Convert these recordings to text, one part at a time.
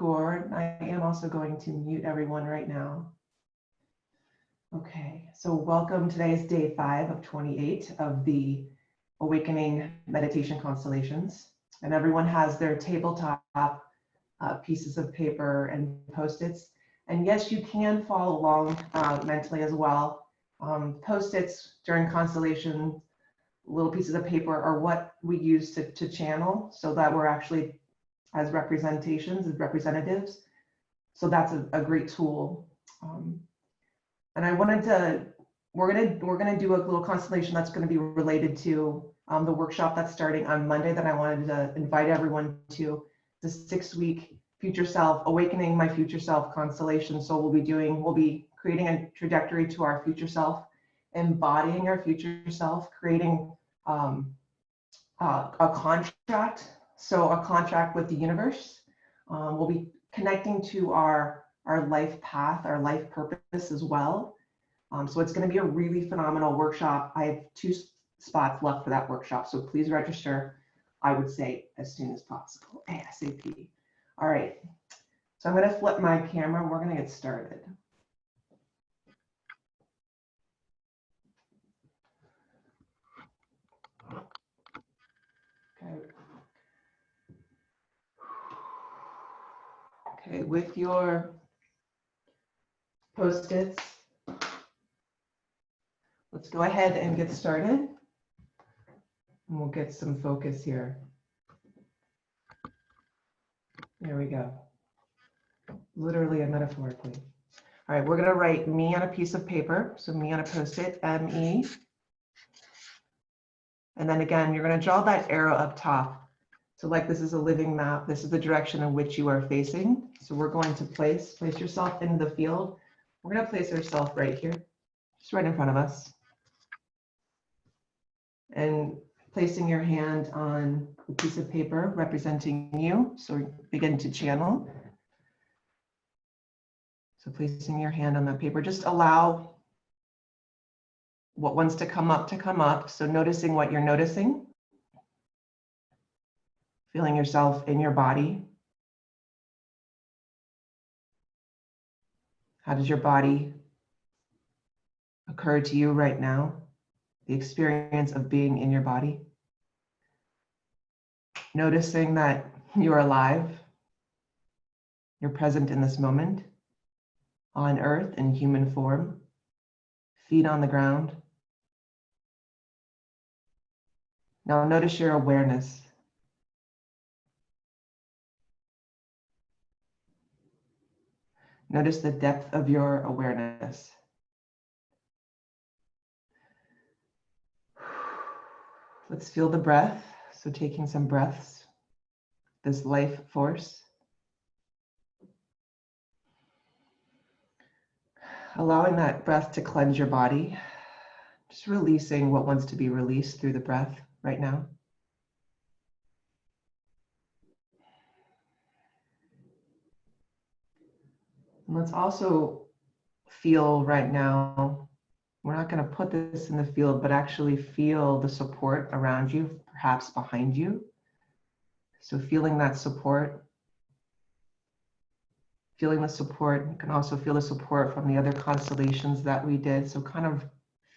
record. I am also going to mute everyone right now. Okay, so welcome. Today is day 5 of 28 of the Awakening Meditation Constellations. And everyone has their tabletop pieces of paper and Post-its. And yes, you can follow along mentally as well. Post-its during Constellation, little pieces of paper are what we use to channel, so that we're actually as representations, as representatives. So that's a great tool. And I wanted to, we're gonna do a little constellation that's gonna be related to the workshop that's starting on Monday that I wanted to invite everyone to. The 6-week Future Self, Awakening My Future Self constellation. So we'll be creating a trajectory to our future self, embodying our future self, creating a contract. So a contract with the universe. We'll be connecting to our life path, our life purpose as well. So it's going to be a really phenomenal workshop. I have 2 spots left for that workshop, so please register, I would say, as soon as possible, ASAP. All right, so I'm going to flip my camera and we're going to get started. Okay, with your Post-its, let's go ahead and get started. And we'll get some focus here. There we go. Literally and metaphorically. All right, we're going to write me on a piece of paper. So me on a Post-it, M-E. And then again, you're going to draw that arrow up top. So like this is a living map. This is the direction in which you are facing. So we're going to place yourself in the field. We're going to place ourselves right here, just right in front of us. And placing your hand on a piece of paper representing you. So begin to channel. So placing your hand on that paper, just allow what wants to come up to come up. So noticing what you're noticing. Feeling yourself in your body. How does your body occur to you right now? The experience of being in your body. Noticing that you're alive. You're present in this moment. On earth in human form. Feet on the ground. Now notice your awareness. Notice the depth of your awareness. Let's feel the breath. So taking some breaths, this life force. Allowing that breath to cleanse your body. Just releasing what wants to be released through the breath right now. And let's also feel right now, we're not going to put this in the field, but actually feel the support around you, perhaps behind you. So feeling that support. Feeling the support. You can also feel the support from the other constellations that we did. So kind of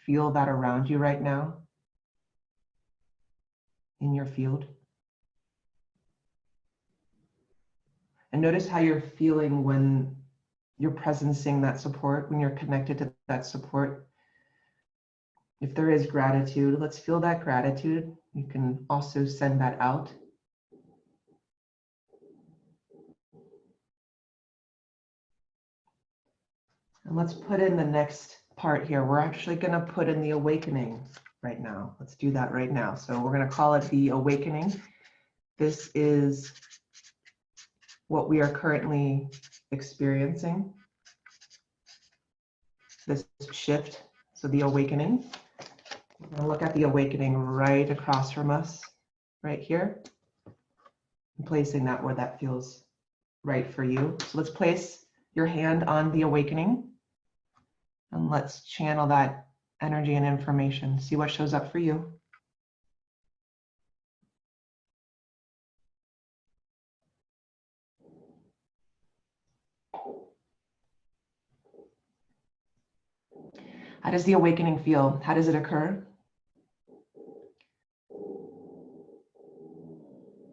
feel that around you right now in your field. And notice how you're feeling when you're presencing that support, when you're connected to that support. If there is gratitude, let's feel that gratitude. You can also send that out. And let's put in the next part here. We're actually going to put in the awakening right now. Let's do that right now. So we're going to call it the awakening. This is what we are currently experiencing. This shift, so the awakening. We're going to look at the awakening right across from us, right here. And placing that where that feels right for you. So let's place your hand on the awakening. And let's channel that energy and information. See what shows up for you. How does the awakening feel? How does it occur?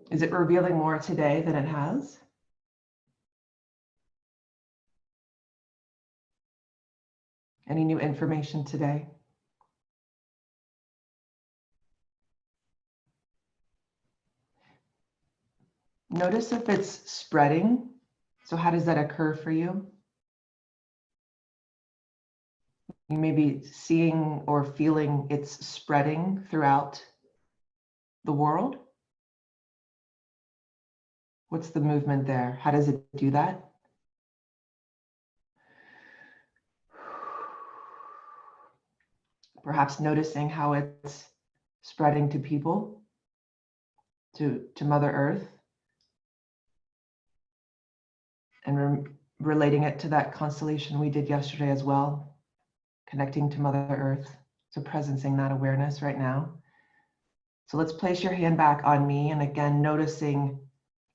Is it revealing more today than it has? Any new information today? Notice if it's spreading. So how does that occur for you? You may be seeing or feeling it's spreading throughout the world. What's the movement there? How does it do that? Perhaps noticing how it's spreading to people, to Mother Earth, and relating it to that constellation we did yesterday as well, connecting to Mother Earth, so presencing that awareness right now. So let's place your hand back on me, and again, noticing,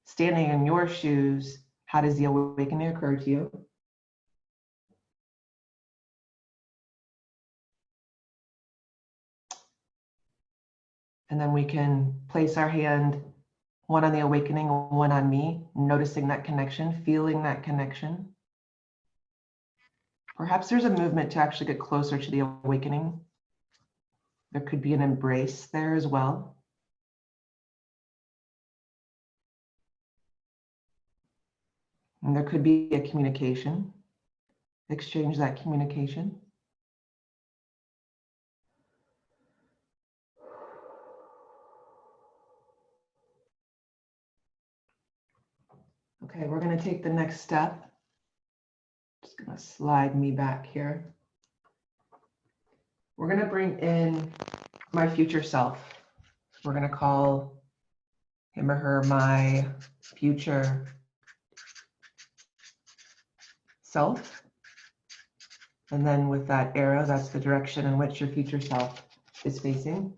standing in your shoes, how does the awakening occur to you? And then we can place our hand, one on the awakening, one on me, noticing that connection, feeling that connection. Perhaps there's a movement to actually get closer to the awakening. There could be an embrace there as well. And there could be a communication. Exchange that communication. Okay, we're going to take the next step. Just going to slide me back here. We're going to bring in my future self. We're going to call him or her my future self. And then with that arrow, that's the direction in which your future self is facing.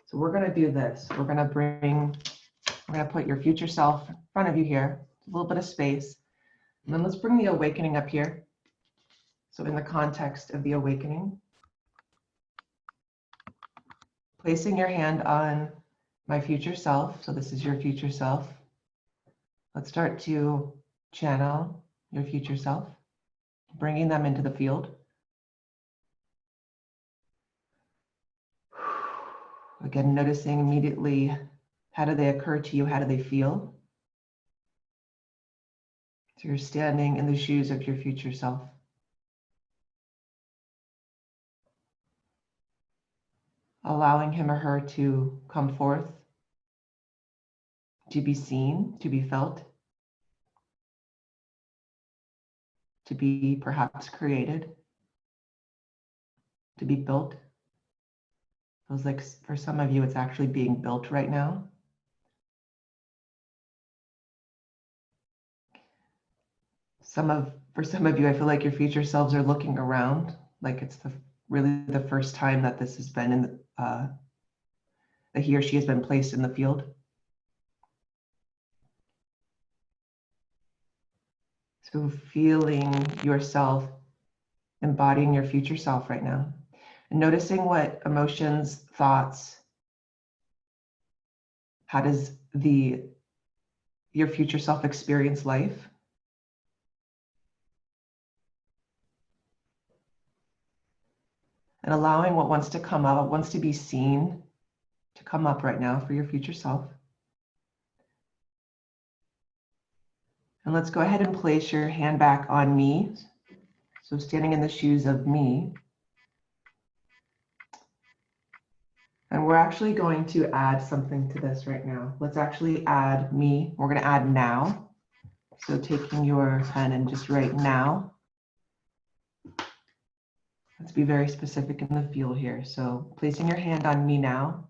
So we're going to do this. We're going to put your future self in front of you here, a little bit of space. And then let's bring the awakening up here. So in the context of the awakening, placing your hand on my future self. So this is your future self. Let's start to channel your future self, bringing them into the field. Again, noticing immediately, how do they occur to you? How do they feel? So you're standing in the shoes of your future self. Allowing him or her to come forth, to be seen, to be felt, to be perhaps created, to be built. Feels like for some of you, it's actually being built right now. For some of you, I feel like your future selves are looking around, like it's really the first time that this has been in that he or she has been placed in the field. So feeling yourself, embodying your future self right now, and noticing what emotions, thoughts, how does your future self experience life? And allowing what wants to come up, what wants to be seen, to come up right now for your future self. And let's go ahead and place your hand back on me. So standing in the shoes of me. And we're actually going to add something to this right now. Let's actually add me. We're going to add now. So taking your pen and just write now. Let's be very specific in the feel here. So placing your hand on me now.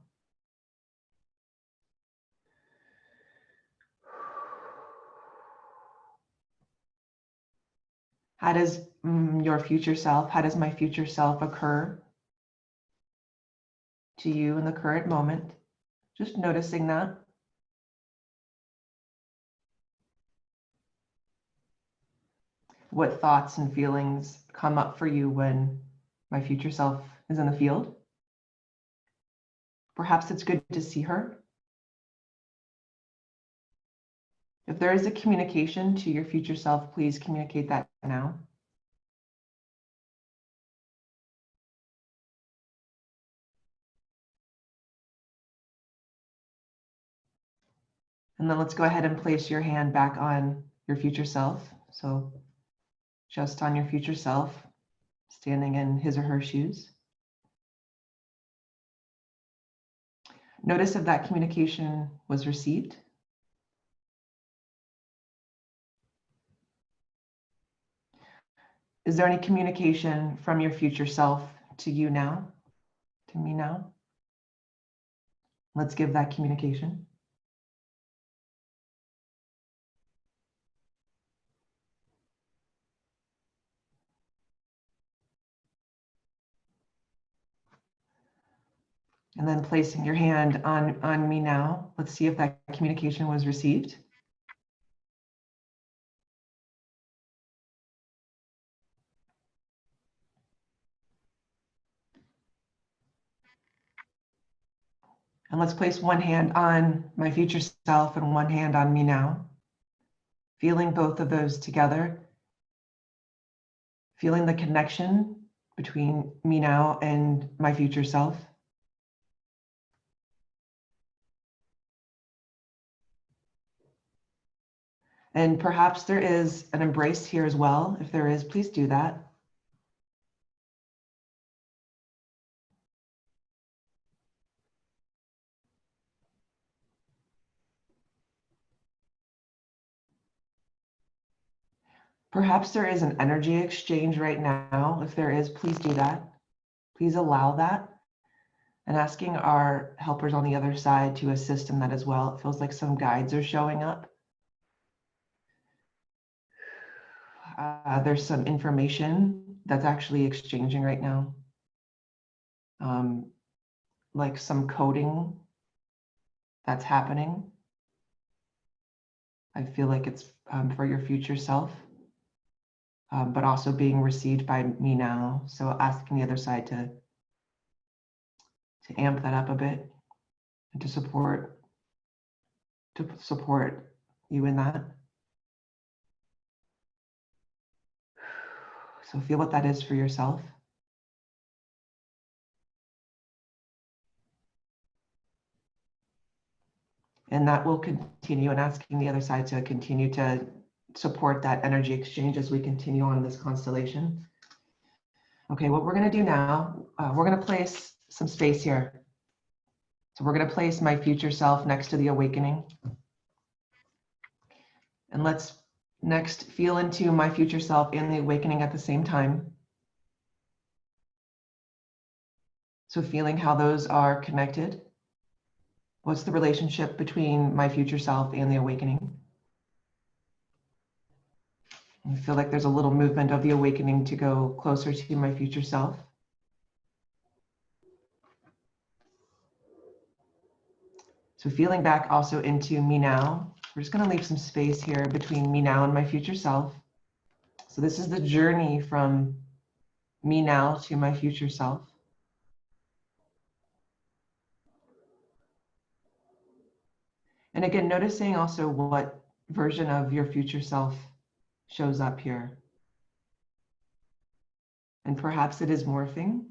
How does your future self, how does my future self occur to you in the current moment? Just noticing that. What thoughts and feelings come up for you when my future self is in the field. Perhaps it's good to see her. If there is a communication to your future self, please communicate that now. And then let's go ahead and place your hand back on your future self. So just on your future self, standing in his or her shoes. Notice if that communication was received. Is there any communication from your future self to you now, to me now? Let's give that communication. And then placing your hand on me now. Let's see if that communication was received. And let's place one hand on my future self and one hand on me now. Feeling both of those together. Feeling the connection between me now and my future self. And perhaps there is an embrace here as well. If there is, please do that. Perhaps there is an energy exchange right now. If there is, please do that. Please allow that. And asking our helpers on the other side to assist in that as well. It feels like some guides are showing up. There's some information that's actually exchanging right now. Like some coding that's happening. I feel like it's for your future self, but also being received by me now. So asking the other side to amp that up a bit and to support you in that. So feel what that is for yourself. And that will continue, and asking the other side to continue to support that energy exchange as we continue on this constellation. Okay, what we're going to do now, we're going to place some space here. So we're going to place my future self next to the awakening. And let's next feel into my future self and the awakening at the same time. So feeling how those are connected. What's the relationship between my future self and the awakening? I feel like there's a little movement of the awakening to go closer to my future self. So feeling back also into me now. We're just going to leave some space here between me now and my future self. So this is the journey from me now to my future self. And again, noticing also what version of your future self shows up here. And perhaps it is morphing.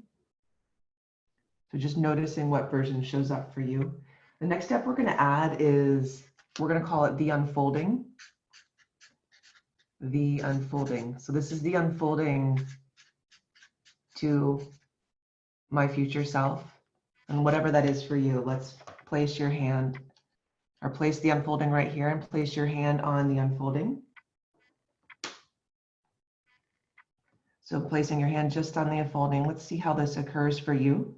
So just noticing what version shows up for you. The next step we're going to add is, we're going to call it the unfolding. The unfolding. So this is the unfolding to my future self. And whatever that is for you, let's place your hand, or place the unfolding right here and place your hand on the unfolding. So placing your hand just on the unfolding, let's see how this occurs for you.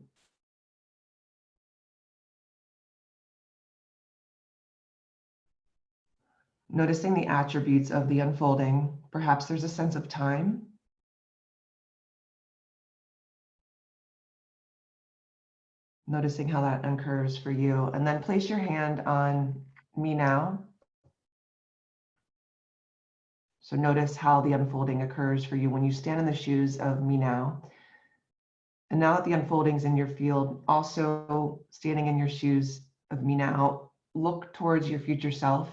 Noticing the attributes of the unfolding. Perhaps there's a sense of time. Noticing how that occurs for you. And then place your hand on me now. So notice how the unfolding occurs for you when you stand in the shoes of me now. And now that the unfolding's in your field, also standing in your shoes of me now, look towards your future self.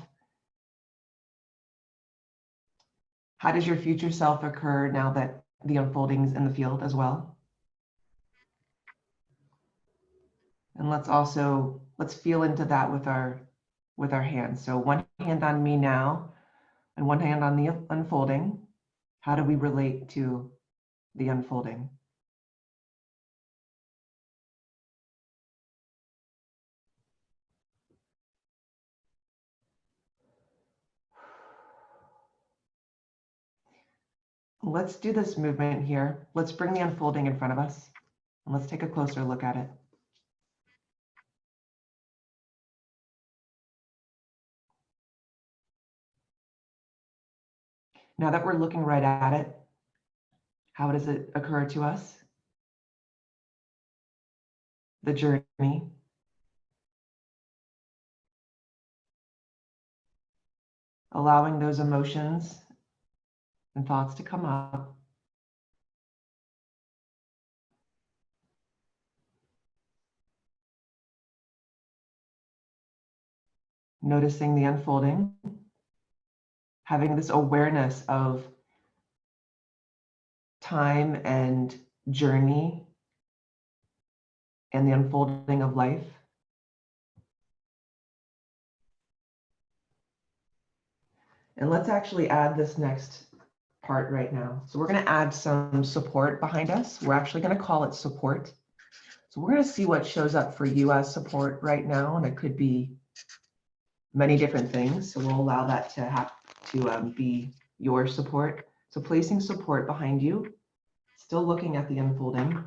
How does your future self occur now that the unfolding's in the field as well? And let's feel into that with our hands. So one hand on me now and one hand on the unfolding. How do we relate to the unfolding? Let's do this movement here. Let's bring the unfolding in front of us and let's take a closer look at it. Now that we're looking right at it, how does it occur to us? The journey. Allowing those emotions and thoughts to come up. Noticing the unfolding. Having this awareness of time and journey and the unfolding of life. And let's actually add this next part right now. So we're going to add some support behind us. We're actually going to call it support. So we're going to see what shows up for you as support right now, and it could be many different things. So we'll allow that to be your support. So placing support behind you, still looking at the unfolding.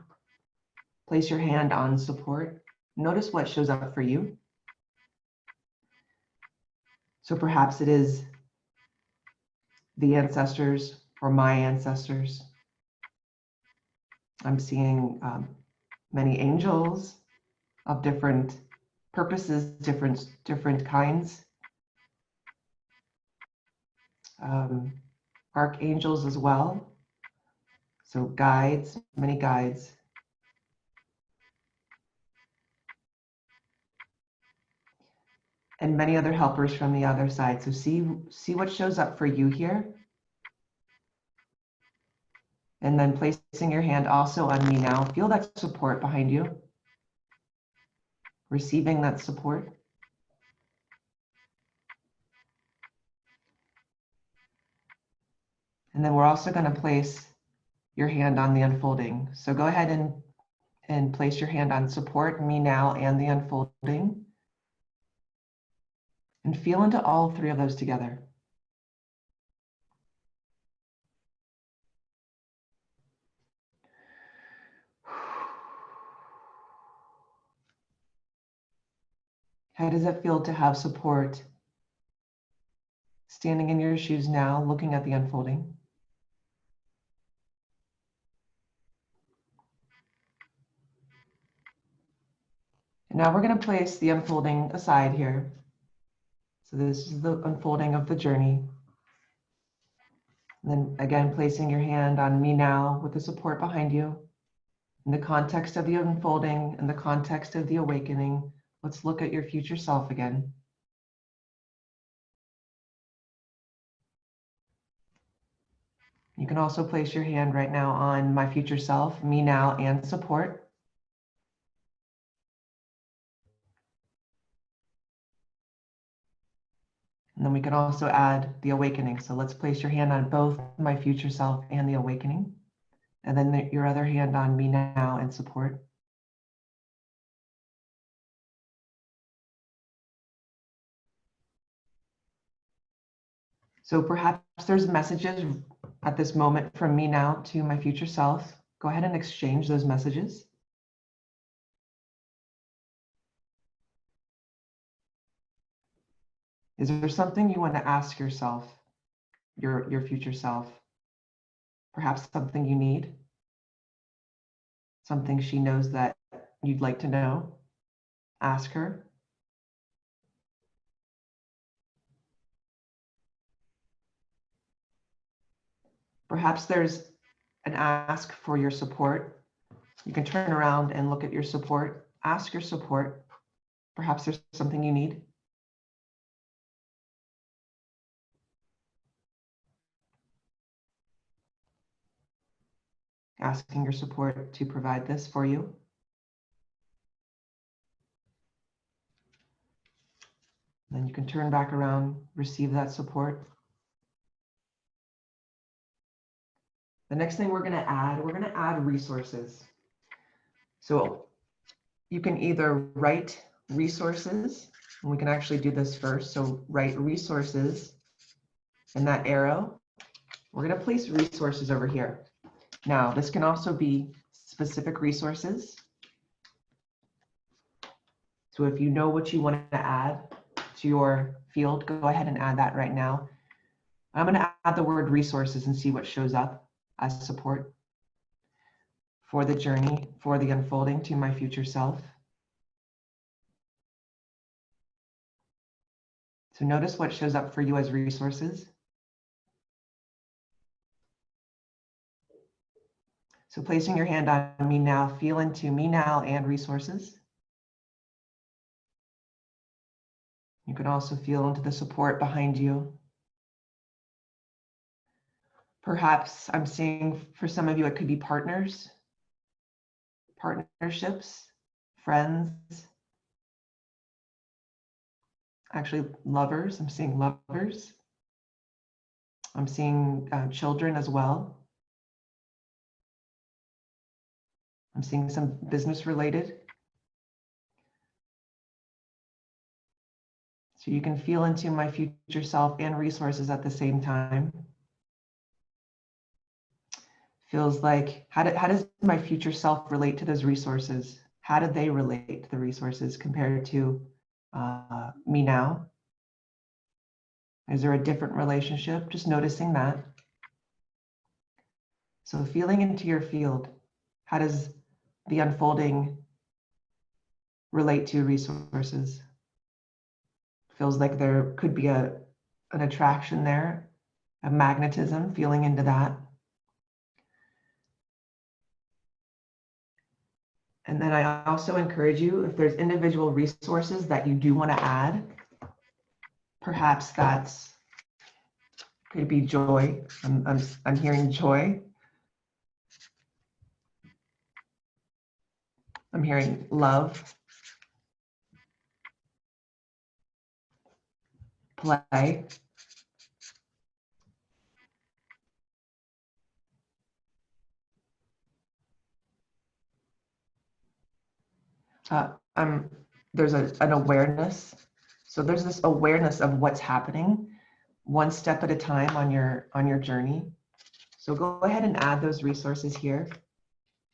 Place your hand on support. Notice what shows up for you. So perhaps it is the ancestors or my ancestors. I'm seeing many angels of different purposes, different kinds. Archangels as well. So guides, many guides. And many other helpers from the other side. So see what shows up for you here. And then placing your hand also on me now. Feel that support behind you. Receiving that support. And then we're also going to place your hand on the unfolding. So go ahead and place your hand on support, me now, and the unfolding. And feel into all three of those together. How does it feel to have support? Standing in your shoes now, looking at the unfolding. And now we're going to place the unfolding aside here. So this is the unfolding of the journey. And then again, placing your hand on me now with the support behind you. In the context of the unfolding, in the context of the awakening, let's look at your future self again. You can also place your hand right now on my future self, me now, and support. And then we can also add the awakening. So let's place your hand on both my future self and the awakening. And then your other hand on me now and support. So perhaps there's messages at this moment from me now to my future self. Go ahead and exchange those messages. Is there something you want to ask yourself, your future self? Perhaps something you need, something she knows that you'd like to know. Ask her. Perhaps there's an ask for your support. You can turn around and look at your support. Ask your support. Perhaps there's something you need. Asking your support to provide this for you. Then you can turn back around, receive that support. The next thing we're going to add resources. So you can either write resources, and we can actually do this first. So write resources in that arrow. We're going to place resources over here. Now, this can also be specific resources. So if you know what you want to add to your field, go ahead and add that right now. I'm going to add the word resources and see what shows up as support for the journey, for the unfolding to my future self. So notice what shows up for you as resources. So placing your hand on me now, feel into me now and resources. You can also feel into the support behind you. Perhaps I'm seeing for some of you, it could be partners, partnerships, friends, actually lovers. I'm seeing lovers. I'm seeing children as well. I'm seeing some business related. So you can feel into my future self and resources at the same time. Feels like, how does my future self relate to those resources? How do they relate to the resources compared to me now? Is there a different relationship? Just noticing that. So feeling into your field, how does the unfolding relate to resources? Feels like there could be an attraction there, a magnetism, feeling into that. And then I also encourage you, if there's individual resources that you do want to add, perhaps that's could be joy. I'm hearing joy. I'm hearing love, play. There's an awareness. So there's this awareness of what's happening, one step at a time on your journey. So go ahead and add those resources here.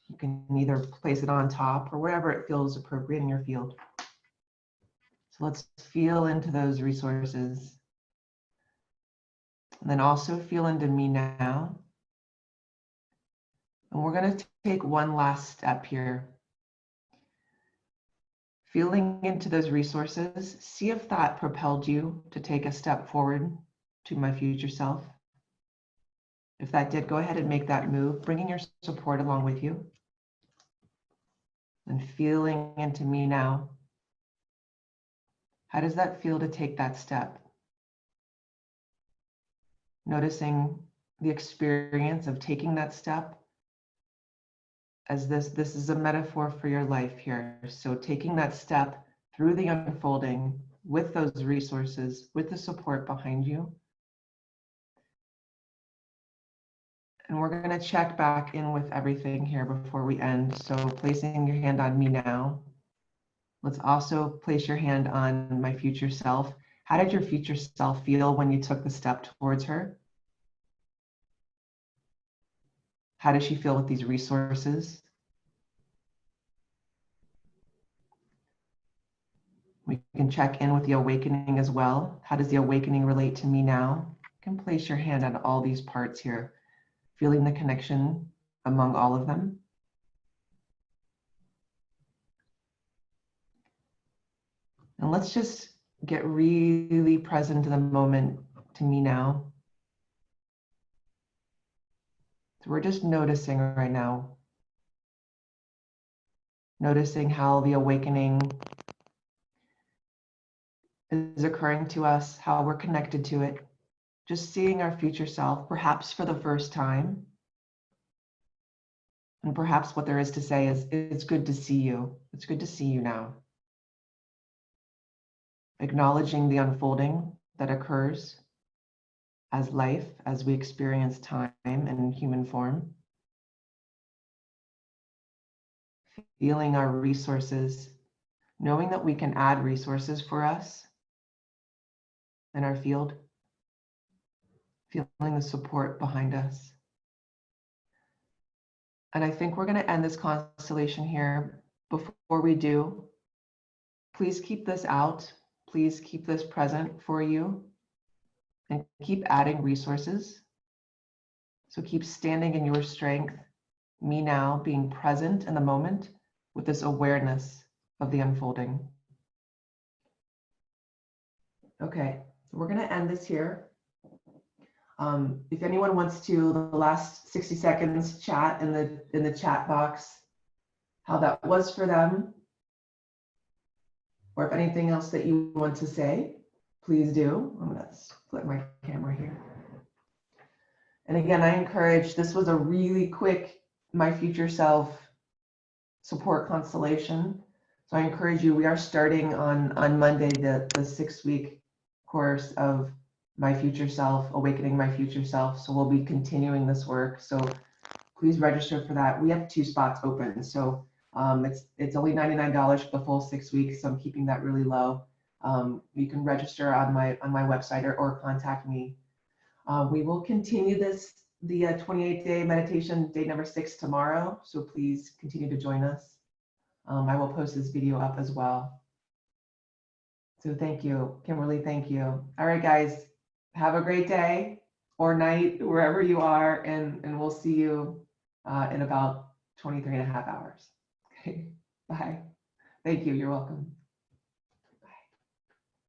You can either place it on top or wherever it feels appropriate in your field. So let's feel into those resources. And then also feel into me now. And we're going to take one last step here. Feeling into those resources, see if that propelled you to take a step forward to my future self. If that did, go ahead and make that move, bringing your support along with you. And feeling into me now. How does that feel to take that step? Noticing the experience of taking that step, as this is a metaphor for your life here. So taking that step through the unfolding with those resources, with the support behind you. And we're going to check back in with everything here before we end. So placing your hand on me now. Let's also place your hand on my future self. How did your future self feel when you took the step towards her? How does she feel with these resources? We can check in with the awakening as well. How does the awakening relate to me now? You can place your hand on all these parts here, feeling the connection among all of them. And let's just get really present in the moment to me now. So we're just noticing right now noticing how the awakening is occurring to us, how we're connected to it, just seeing our future self, perhaps for the first time. And perhaps what there is to say is, it's good to see you. It's good to see you now. Acknowledging the unfolding that occurs as life, as we experience time in human form. Feeling our resources, knowing that we can add resources for us in our field. Feeling the support behind us. And I think we're going to end this constellation here. Before we do, please keep this out. Please keep this present for you and keep adding resources. So keep standing in your strength, me now being present in the moment with this awareness of the unfolding. Okay, so we're going to end this here. If anyone wants to, the last 60 seconds chat in the chat box, how that was for them, or if anything else that you want to say, please do. I'm gonna flip my camera here. And again, I encourage, this was a really quick My Future Self support constellation. So I encourage you, we are starting on Monday, the 6-week course of My Future Self, Awakening My Future Self. So we'll be continuing this work. So please register for that. We have 2 spots open. So it's only $99 for the full 6 weeks. So I'm keeping that really low. You can register on my website or contact me. We will continue the 28-day meditation, day number 6 tomorrow. So please continue to join us. I will post this video up as well. So thank you, Kimberly, thank you. All right, guys, have a great day or night, wherever you are, and we'll see you in about 23.5 hours. Okay, bye. Thank you, you're welcome.